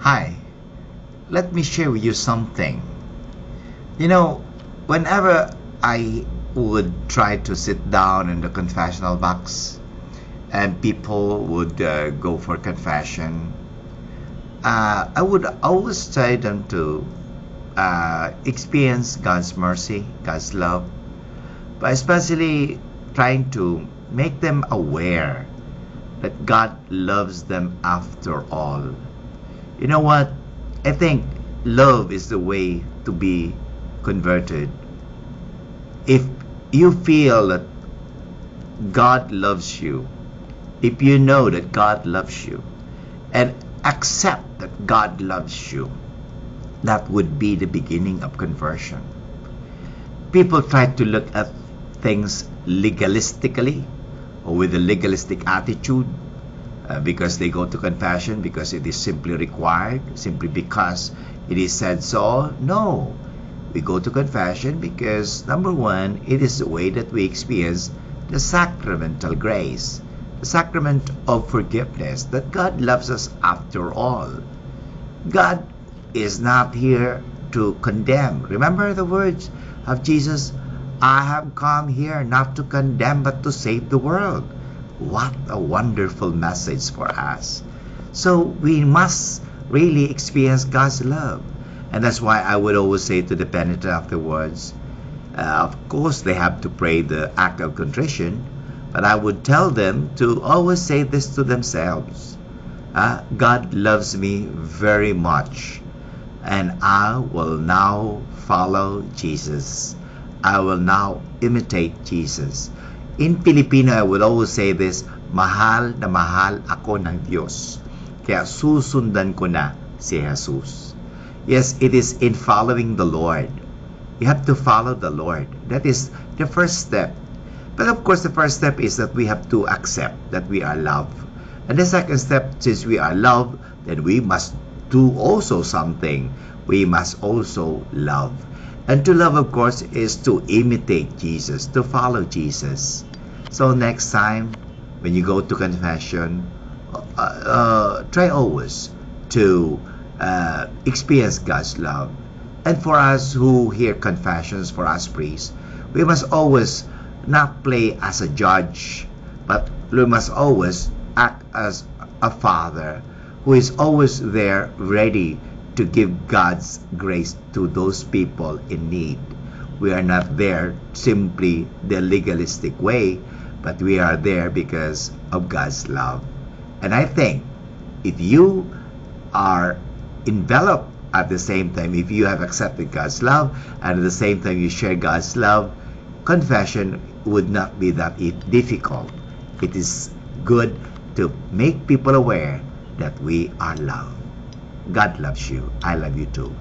Hi, let me share with you something. You know, whenever I would try to sit down in the confessional box and people would go for confession, I would always try them to experience God's mercy, God's love, but especially trying to make them aware that God loves them after all. You know what? I think love is the way to be converted. If you feel that God loves you, if you know that God loves you, and accept that God loves you, that would be the beginning of conversion. People try to look at things legalistically or with a legalistic attitude because they go to confession because it is simply required, simply because it is said so. No, we go to confession because number one, it is the way that we experience the sacramental grace, the sacrament of forgiveness, that God loves us after all. God is not here to condemn. Remember the words of Jesus, I have come here not to condemn but to save the world. What a wonderful message for us. So we must really experience God's love. And that's why I would always say to the penitent afterwards, of course they have to pray the act of contrition, but I would tell them to always say this to themselves. God loves me very much, and I will now follow Jesus. I will now imitate Jesus. In Filipino, I would always say this, mahal na mahal ako ng Diyos, kaya susundan ko na si Jesus. Yes, it is in following the Lord. You have to follow the Lord. That is the first step. But of course, the first step is that we have to accept that we are loved. And the second step, since we are loved, then we must do also something. We must also love. And to love, of course, is to imitate Jesus, to follow Jesus. So next time, when you go to confession, try always to experience God's love. And for us who hear confessions, for us priests, we must always not play as a judge, but we must always act as a father who is always there ready to give God's grace to those people in need. We are not there simply the legalistic way, but we are there because of God's love. And I think if you are enveloped at the same time, if you have accepted God's love and at the same time you share God's love, confession would not be that difficult. It is good to make people aware that we are loved. God loves you. I love you too.